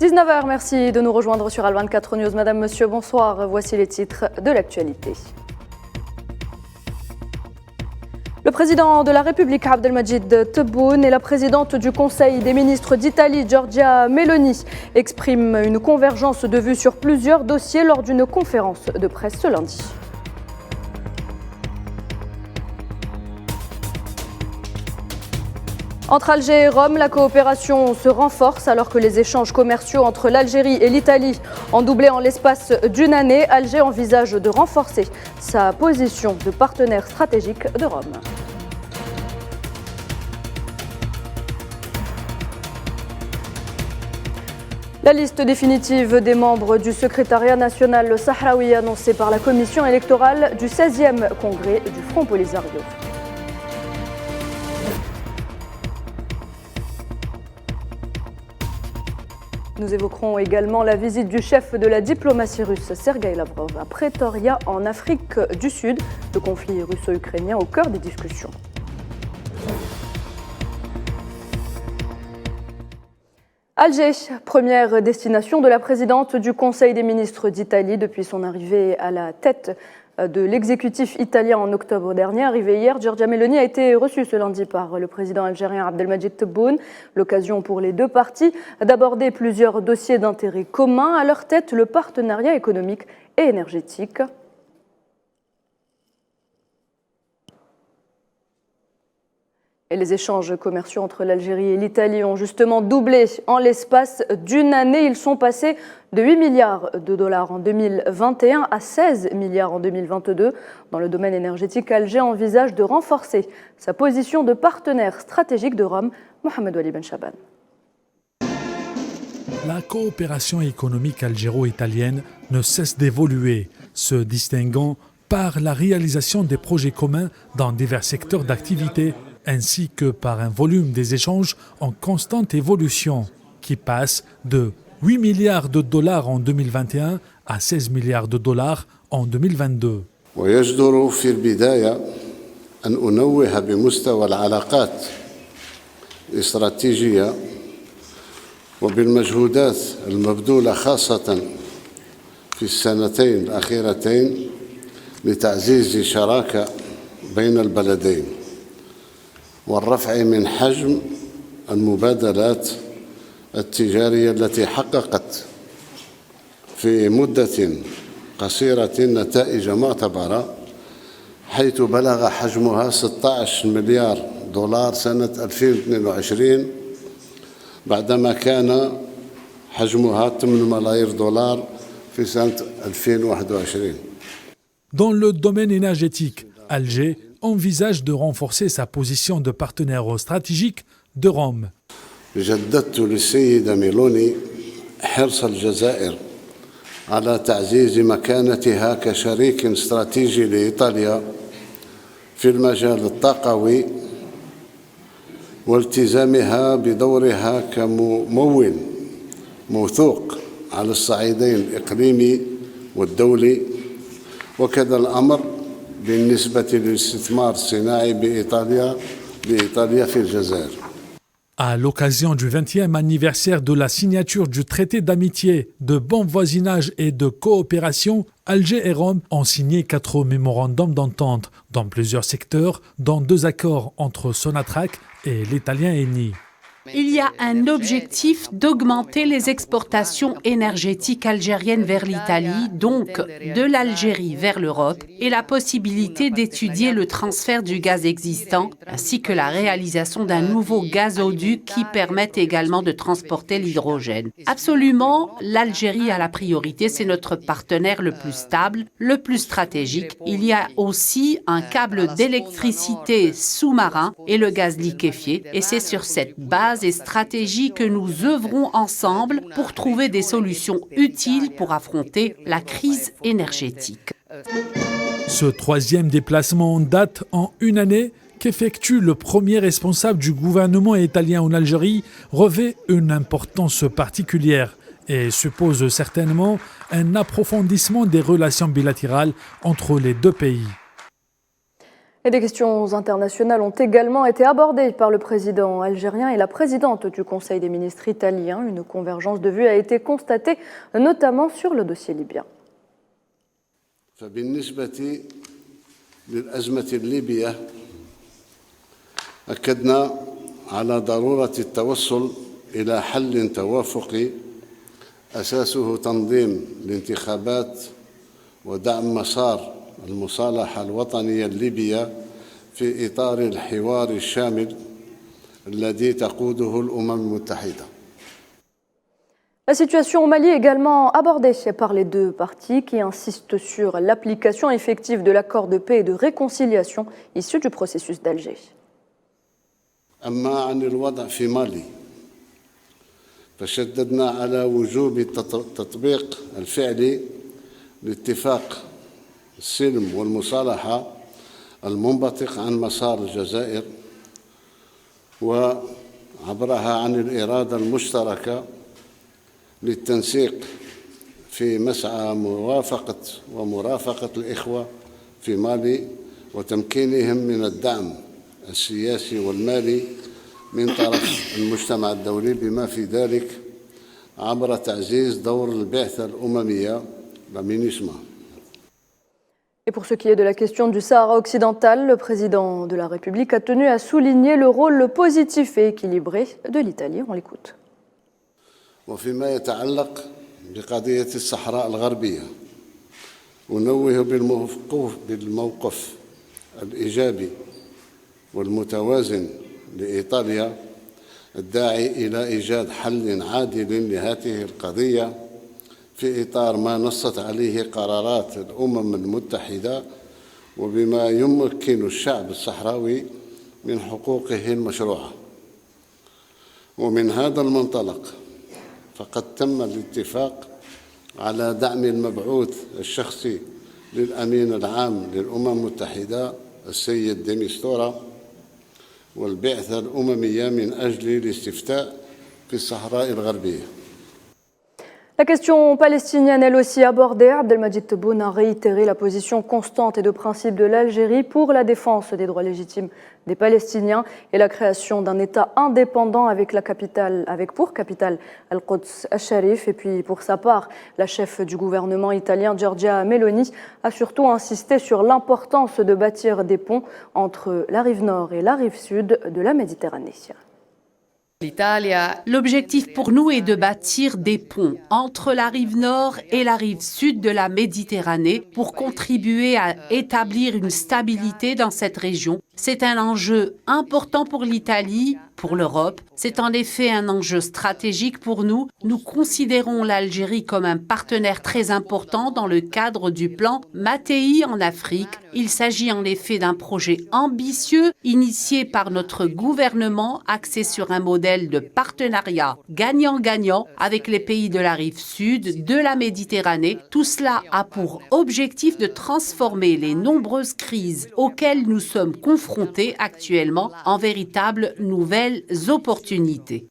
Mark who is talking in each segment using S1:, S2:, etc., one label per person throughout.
S1: 19h, merci de nous rejoindre sur Al24 News. Madame, monsieur, bonsoir. Voici les titres de l'actualité. Le président de la République, Abdelmajid Tebboune, et la présidente du Conseil des ministres d'Italie, Giorgia Meloni, expriment une convergence de vues sur plusieurs dossiers lors d'une conférence de presse ce lundi. Entre Alger et Rome, la coopération se renforce alors que les échanges commerciaux entre l'Algérie et l'Italie ont doublé en l'espace d'une année. Alger envisage de renforcer sa position de partenaire stratégique de Rome. La liste définitive des membres du secrétariat national sahraoui annoncée par la commission électorale du 16e congrès du Front Polisario. Nous évoquerons également la visite du chef de la diplomatie russe, Sergueï Lavrov, à Pretoria, en Afrique du Sud. Le conflit russo-ukrainien au cœur des discussions. Alger, première destination de la présidente du Conseil des ministres d'Italie depuis son arrivée à la tête de l'exécutif italien en octobre dernier. Arrivée hier, Giorgia Meloni a été reçue ce lundi par le président algérien Abdelmajid Tebboune. L'occasion pour les deux parties d'aborder plusieurs dossiers d'intérêt commun. À leur tête, le partenariat économique et énergétique. Et les échanges commerciaux entre l'Algérie et l'Italie ont justement doublé en l'espace d'une année. Ils sont passés de 8 milliards de dollars en 2021 à 16 milliards en 2022. Dans le domaine énergétique, Alger envisage de renforcer sa position de partenaire stratégique de Rome. Mohamed Wali Ben Chaban.
S2: La coopération économique algéro-italienne ne cesse d'évoluer, se distinguant par la réalisation des projets communs dans divers secteurs d'activité, ainsi que par un volume des échanges en constante évolution, qui passe de 8 milliards de dollars en 2021 à 16 milliards de dollars en 2022.
S3: ويجدر في البداية أن أنوه بمستوى العلاقات الاستراتيجية وبالمجهودات المبذولة خاصة في السنتين الأخيرتين لتعزيز شراكة بين البلدين والرفع من حجم المبادلات التجارية التي حققت في مدة قصيرة نتائج معتبرة حيث بلغ حجمها 16 مليار دولار سنة 2022 بعدما كان حجمها 8 ملايير دولار في سنة 2021.
S2: Dans le domaine énergétique, Alger envisage de renforcer sa position de partenaire stratégique de Rome.
S3: جددت للسيدة ميلوني حرص الجزائر على تعزيز مكانتها كشريك استراتيجي لإيطاليا في المجال الطاقوي والتزامها بدورها كممول موثوق على الصعيدين الإقليمي والدولي وكذا الأمر بالنسبة للاستثمار الصناعي بإيطاليا في الجزائر.
S2: À l'occasion du 20e anniversaire de la signature du traité d'amitié, de bon voisinage et de coopération, Alger et Rome ont signé 4 mémorandums d'entente dans plusieurs secteurs, dont 2 accords entre Sonatrach et l'italien Eni.
S4: Il y a un objectif d'augmenter les exportations énergétiques algériennes vers l'Italie, donc de l'Algérie vers l'Europe, et la possibilité d'étudier le transfert du gaz existant, ainsi que la réalisation d'un nouveau gazoduc qui permette également de transporter l'hydrogène. Absolument, l'Algérie a la priorité, c'est notre partenaire le plus stable, le plus stratégique. Il y a aussi un câble d'électricité sous-marin et le gaz liquéfié, et c'est sur cette base et stratégies que nous œuvrons ensemble pour trouver des solutions utiles pour affronter la crise énergétique.
S2: Ce 3e déplacement date en une année qu'effectue le premier responsable du gouvernement italien en Algérie revêt une importance particulière et suppose certainement un approfondissement des relations bilatérales entre les deux pays.
S1: Et des questions internationales ont également été abordées par le président algérien et la présidente du Conseil des ministres italien. Une convergence de vues a été constatée, notamment sur le dossier libyen.
S3: فبالنسبة للأزمة الليبية أكدنا على ضرورة التوصل إلى حل توافقي أساسه تنظيم الانتخابات ودعم مسار المصالحة الوطنية الليبية في إطار الحوار الشامل الذي تقوده الأمم المتحدة.
S1: La situation au Mali est également abordée par les deux parties qui insistent sur l'application effective de l'accord de paix et de réconciliation issu du processus d'Alger.
S3: أما عن الوضع في مالي فشددنا على وجوب التطبيق الفعلي لاتفاق السلم والمصالحة المنبثق عن مسار الجزائر وعبرها عن الإرادة المشتركة للتنسيق في مسعى مرافقة الإخوة في مالي وتمكينهم من الدعم السياسي والمالي من طرف المجتمع الدولي بما في ذلك عبر تعزيز دور البعثة الأممية لمينيسما.
S1: Et pour ce qui est de la question du Sahara occidental, le président de la République a tenu à souligner le rôle positif et équilibré de l'Italie. On l'écoute.
S3: وفيما يتعلق بقضية الصحراء الغربية أنوه بالموقف الإيجابي والمتوازن لإيطاليا الداعي إلى إيجاد حل عادل لهذه القضية في إطار ما نصت عليه قرارات الأمم المتحدة وبما يمكن الشعب الصحراوي من حقوقه المشروعة. ومن هذا المنطلق فقد تم الاتفاق على دعم المبعوث الشخصي للأمين العام للأمم المتحدة السيد دي ميستورا والبعثة الأممية من أجل الاستفتاء في الصحراء الغربية.
S1: La question palestinienne, elle aussi abordée, Abdelmadjid Tebboune a réitéré la position constante et de principe de l'Algérie pour la défense des droits légitimes des Palestiniens et la création d'un État indépendant avec pour capitale Al-Quds al-Sharif. Et puis pour sa part, la chef du gouvernement italien Giorgia Meloni a surtout insisté sur l'importance de bâtir des ponts entre la rive nord et la rive sud de la Méditerranée.
S4: L'objectif pour nous est de bâtir des ponts entre la rive nord et la rive sud de la Méditerranée pour contribuer à établir une stabilité dans cette région. C'est un enjeu important pour l'Italie, pour l'Europe. C'est en effet un enjeu stratégique pour nous. Nous considérons l'Algérie comme un partenaire très important dans le cadre du plan Mattei en Afrique. Il s'agit en effet d'un projet ambitieux initié par notre gouvernement axé sur un modèle de partenariat gagnant-gagnant avec les pays de la rive sud de la Méditerranée. Tout cela a pour objectif de transformer les nombreuses crises auxquelles nous sommes confrontés actuellement en véritables nouvelles opportunités.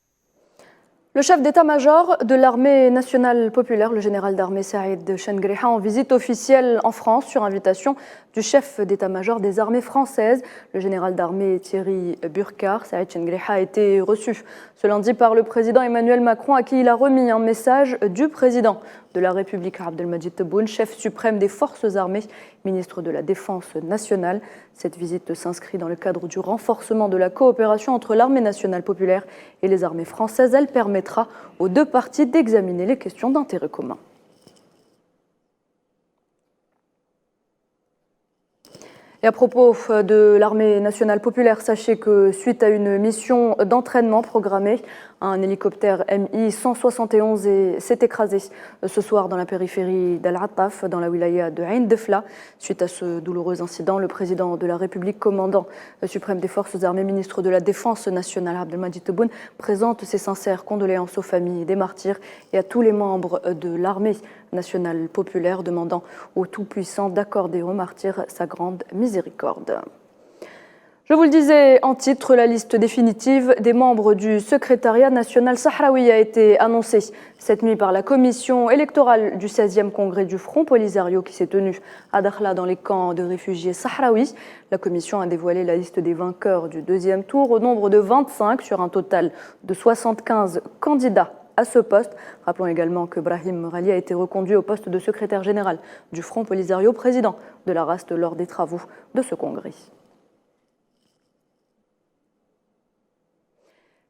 S1: Le chef d'état-major de l'armée nationale populaire, le général d'armée Saïd Chengreha, en visite officielle en France sur invitation du chef d'état-major des armées françaises. Le général d'armée Thierry Burkhardt, Saïd Chengreha, a été reçu ce lundi par le président Emmanuel Macron, à qui il a remis un message du président de la République, Abdelmadjid Tebboune, chef suprême des forces armées, ministre de la Défense nationale. Cette visite s'inscrit dans le cadre du renforcement de la coopération entre l'armée nationale populaire et les armées françaises. Elle permettra aux deux parties d'examiner les questions d'intérêt commun. Et à propos de l'armée nationale populaire, sachez que suite à une mission d'entraînement programmée, un hélicoptère Mi-171 s'est écrasé ce soir dans la périphérie d'Al-Attaf, dans la wilaya de Ain Defla. Suite à ce douloureux incident, le président de la République, commandant suprême des forces armées, ministre de la Défense nationale, Abdelmadjid Tebboune, présente ses sincères condoléances aux familles des martyrs et à tous les membres de l'armée nationale populaire, demandant au Tout-Puissant d'accorder aux martyrs sa grande miséricorde. Je vous le disais en titre, la liste définitive des membres du secrétariat national sahraoui a été annoncée cette nuit par la commission électorale du 16e congrès du Front Polisario qui s'est tenu à Dakhla dans les camps de réfugiés sahraouis. La commission a dévoilé la liste des vainqueurs du deuxième tour au nombre de 25 sur un total de 75 candidats à ce poste. Rappelons également que Brahim Merali a été reconduit au poste de secrétaire général du Front Polisario, président de la RAST lors des travaux de ce congrès.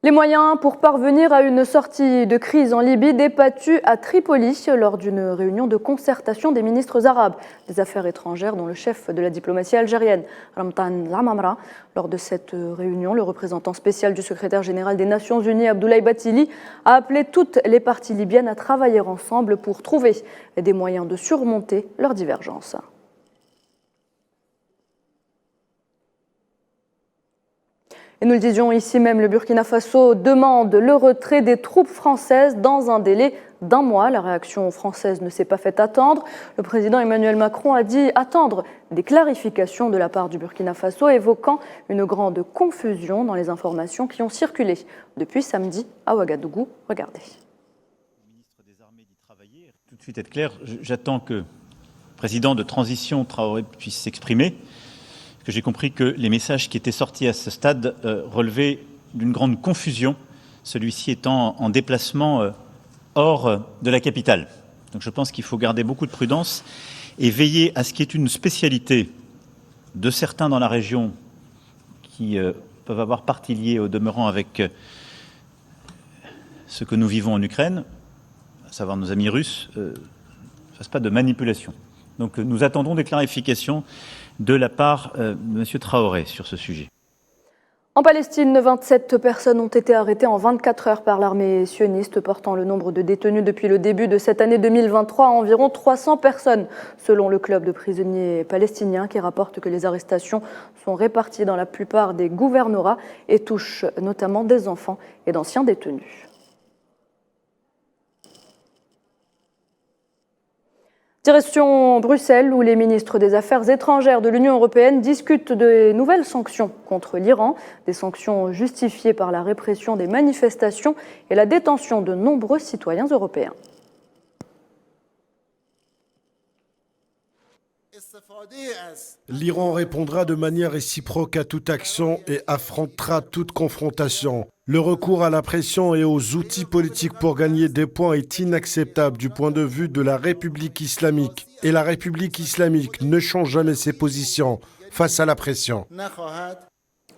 S1: Les moyens pour parvenir à une sortie de crise en Libye débattus à Tripoli lors d'une réunion de concertation des ministres arabes des Affaires étrangères, dont le chef de la diplomatie algérienne, Ramtan Lamamra. Lors de cette réunion, le représentant spécial du secrétaire général des Nations Unies, Abdoulaye Bathily, a appelé toutes les parties libyennes à travailler ensemble pour trouver des moyens de surmonter leurs divergences. Et nous le disions ici même, le Burkina Faso demande le retrait des troupes françaises dans un délai d'1 mois. La réaction française ne s'est pas fait attendre. Le président Emmanuel Macron a dit attendre des clarifications de la part du Burkina Faso, évoquant une grande confusion dans les informations qui ont circulé depuis samedi à Ouagadougou. Regardez.
S5: Le ministre des Armées dit travailler. Tout de suite être clair, j'attends que le président de transition Traoré puisse s'exprimer. Que j'ai compris que les messages qui étaient sortis à ce stade relevaient d'une grande confusion, celui-ci étant en déplacement hors de la capitale. Donc je pense qu'il faut garder beaucoup de prudence et veiller à ce qui est une spécialité de certains dans la région qui peuvent avoir partie liée au demeurant avec ce que nous vivons en Ukraine, à savoir nos amis russes, ne fassent pas de manipulation. Donc nous attendons des clarifications de la part de M. Traoré sur ce sujet.
S1: En Palestine, 27 personnes ont été arrêtées en 24 heures par l'armée sioniste, portant le nombre de détenus depuis le début de cette année 2023 à environ 300 personnes, selon le club de prisonniers palestiniens qui rapporte que les arrestations sont réparties dans la plupart des gouvernorats et touchent notamment des enfants et d'anciens détenus. Direction Bruxelles, où les ministres des Affaires étrangères de l'Union européenne discutent de nouvelles sanctions contre l'Iran, des sanctions justifiées par la répression des manifestations et la détention de nombreux citoyens européens.
S6: L'Iran répondra de manière réciproque à toute action et affrontera toute confrontation. Le recours à la pression et aux outils politiques pour gagner des points est inacceptable du point de vue de la République islamique. Et la République islamique ne change jamais ses positions face à la pression.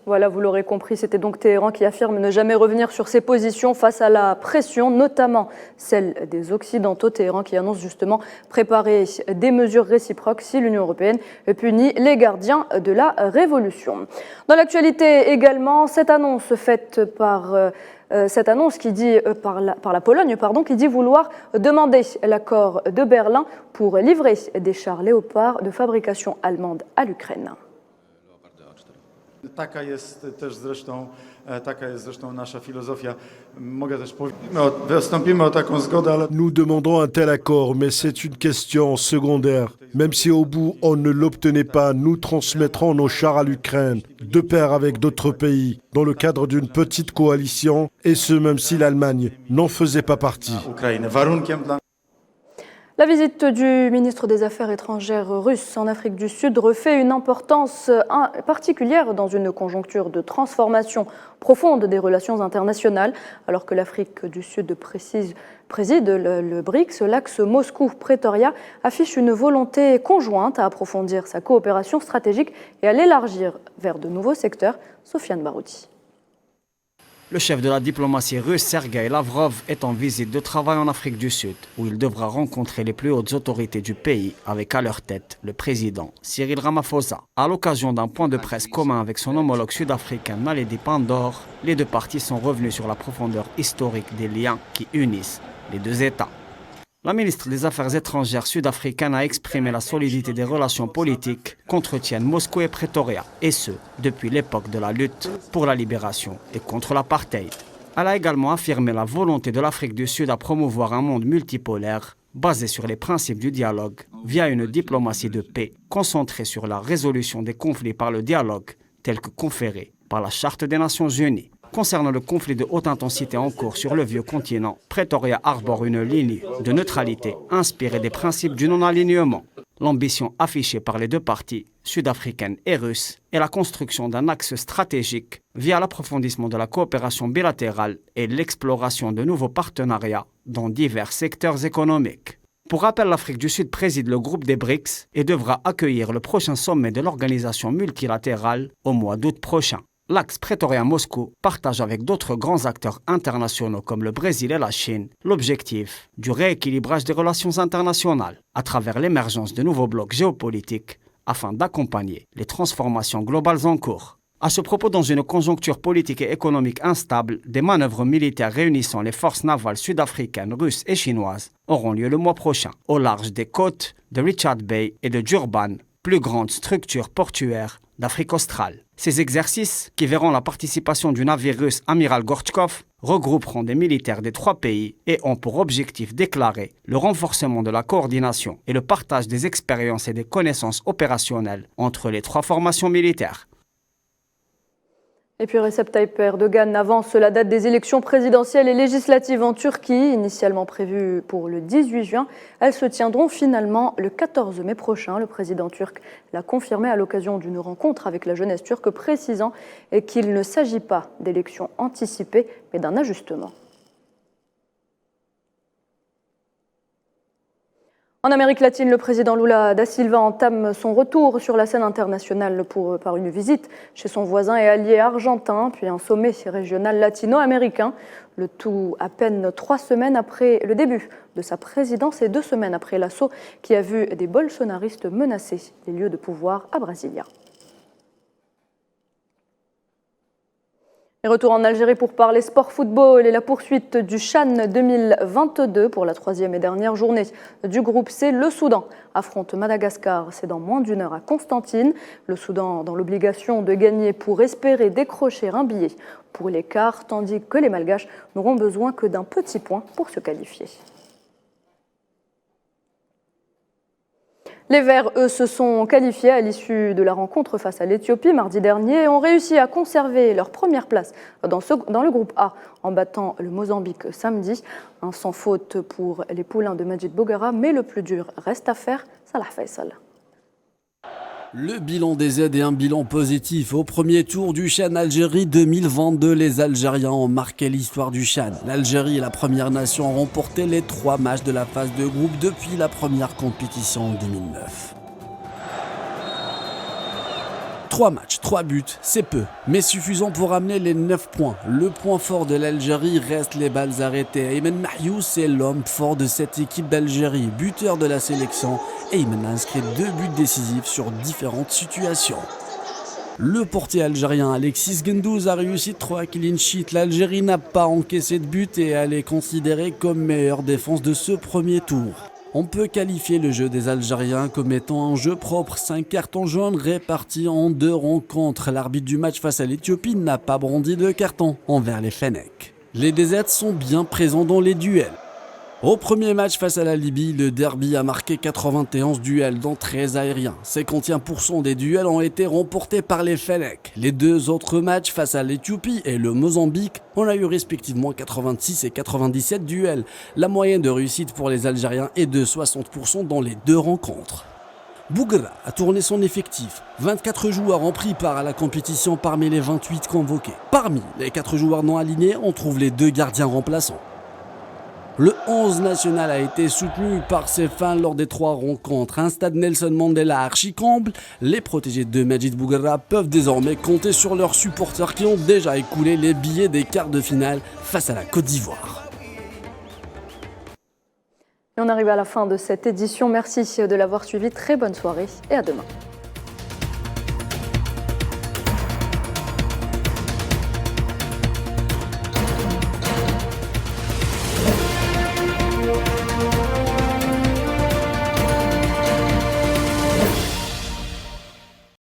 S1: Voilà, vous l'aurez compris, c'était donc Téhéran qui affirme ne jamais revenir sur ses positions face à la pression, notamment celle des Occidentaux. Téhéran qui annonce justement préparer des mesures réciproques si l'Union européenne punit les gardiens de la révolution. Dans l'actualité également, cette annonce faite par la Pologne, qui dit vouloir demander l'accord de Berlin pour livrer des chars Léopard de fabrication allemande à l'Ukraine.
S7: Taka jest zresztą nasza filozofia. Mogę też powiedzieć, wystąpimy o taką zgodę, ale...
S6: Nous demandons un tel accord, mais c'est une question secondaire. Même si au bout on ne l'obtenait pas, nous transmettrons nos chars à l'Ukraine, de pair avec d'autres pays, dans le cadre d'une petite coalition, et ce même si l'Allemagne n'en faisait pas partie.
S1: La visite du ministre des Affaires étrangères russe en Afrique du Sud revêt une importance particulière dans une conjoncture de transformation profonde des relations internationales. Alors que l'Afrique du Sud préside le BRICS, l'axe Moscou-Pretoria affiche une volonté conjointe à approfondir sa coopération stratégique et à l'élargir vers de nouveaux secteurs. Sofiane Baroudi.
S8: Le chef de la diplomatie russe, Sergueï Lavrov, est en visite de travail en Afrique du Sud, où il devra rencontrer les plus hautes autorités du pays, avec à leur tête le président Cyril Ramaphosa. À l'occasion d'un point de presse commun avec son homologue sud-africain Naledi Pandor, les deux parties sont revenus sur la profondeur historique des liens qui unissent les deux États. La ministre des Affaires étrangères sud-africaine a exprimé la solidité des relations politiques qu'entretiennent Moscou et Pretoria, et ce, depuis l'époque de la lutte pour la libération et contre l'apartheid. Elle a également affirmé la volonté de l'Afrique du Sud à promouvoir un monde multipolaire basé sur les principes du dialogue via une diplomatie de paix concentrée sur la résolution des conflits par le dialogue, tels que conférés par la Charte des Nations Unies. Concernant le conflit de haute intensité en cours sur le vieux continent, Pretoria arbore une ligne de neutralité inspirée des principes du non-alignement. L'ambition affichée par les deux parties, sud-africaine et russe, est la construction d'un axe stratégique via l'approfondissement de la coopération bilatérale et l'exploration de nouveaux partenariats dans divers secteurs économiques. Pour rappel, l'Afrique du Sud préside le groupe des BRICS et devra accueillir le prochain sommet de l'organisation multilatérale au mois d'août prochain. L'axe Pretoria-Moscou partage avec d'autres grands acteurs internationaux comme le Brésil et la Chine l'objectif du rééquilibrage des relations internationales à travers l'émergence de nouveaux blocs géopolitiques afin d'accompagner les transformations globales en cours. À ce propos, dans une conjoncture politique et économique instable, des manœuvres militaires réunissant les forces navales sud-africaines, russes et chinoises auront lieu le mois prochain au large des côtes de Richards Bay et de Durban, plus grande structure portuaire d'Afrique australe. Ces exercices, qui verront la participation du navire russe Amiral Gorchkov, regrouperont des militaires des trois pays et ont pour objectif déclaré le renforcement de la coordination et le partage des expériences et des connaissances opérationnelles entre les trois formations militaires.
S1: Et puis Recep Tayyip Erdogan avance la date des élections présidentielles et législatives en Turquie, initialement prévues pour le 18 juin. Elles se tiendront finalement le 14 mai prochain. Le président turc l'a confirmé à l'occasion d'une rencontre avec la jeunesse turque, précisant qu'il ne s'agit pas d'élections anticipées, mais d'un ajustement. En Amérique latine, le président Lula da Silva entame son retour sur la scène internationale par une visite chez son voisin et allié argentin, puis un sommet régional latino-américain. Le tout à peine 3 semaines après le début de sa présidence et 2 semaines après l'assaut qui a vu des bolsonaristes menacer les lieux de pouvoir à Brasilia. Et retour en Algérie pour parler sport football et la poursuite du CHAN 2022 pour la 3e et dernière journée du groupe C. Le Soudan affronte Madagascar, c'est dans moins d'1 heure à Constantine. Le Soudan dans l'obligation de gagner pour espérer décrocher un billet pour les quarts, tandis que les Malgaches n'auront besoin que d'un petit point pour se qualifier. Les Verts, eux, se sont qualifiés à l'issue de la rencontre face à l'Éthiopie mardi dernier et ont réussi à conserver leur première place dans le groupe A en battant le Mozambique samedi. Un sans faute pour les poulains de Majid Bouguera, mais le plus dur reste à faire. Salah Faisal.
S9: Le bilan des aides est un bilan positif. Au premier tour du CHAN Algérie 2022, les Algériens ont marqué l'histoire du CHAN. L'Algérie est la première nation à remporter les 3 matchs de la phase de groupe depuis la première compétition en 2009. 3 matchs, 3 buts, c'est peu, mais suffisant pour amener les 9 points. Le point fort de l'Algérie reste les balles arrêtées. Ayman Mahious est l'homme fort de cette équipe d'Algérie, buteur de la sélection. Ayman a inscrit 2 buts décisifs sur différentes situations. Le portier algérien Alexis Gendouzi a réussi 3 clean sheets. L'Algérie n'a pas encaissé de but et elle est considérée comme meilleure défense de ce premier tour. On peut qualifier le jeu des Algériens comme étant un jeu propre, 5 cartons jaunes répartis en 2 rencontres. L'arbitre du match face à l'Éthiopie n'a pas brandi de carton envers les Fennecs. Les DZ sont bien présents dans les duels. Au premier match face à la Libye, le derby a marqué 91 duels dont 13 aériens. 51% des duels ont été remportés par les Fennecs. Les 2 autres matchs face à l'Éthiopie et le Mozambique, on a eu respectivement 86 et 97 duels. La moyenne de réussite pour les Algériens est de 60% dans les 2 rencontres. Bouguera a tourné son effectif. 24 joueurs ont pris part à la compétition parmi les 28 convoqués. Parmi les 4 joueurs non alignés, on trouve les 2 gardiens remplaçants. Le 11 national a été soutenu par ses fans lors des 3 rencontres. Un stade Nelson Mandela archi-comble. Les protégés de Majid Bouguera peuvent désormais compter sur leurs supporters qui ont déjà écoulé les billets des quarts de finale face à la Côte d'Ivoire.
S1: Et on arrive à la fin de cette édition. Merci de l'avoir suivi. Très bonne soirée et à demain.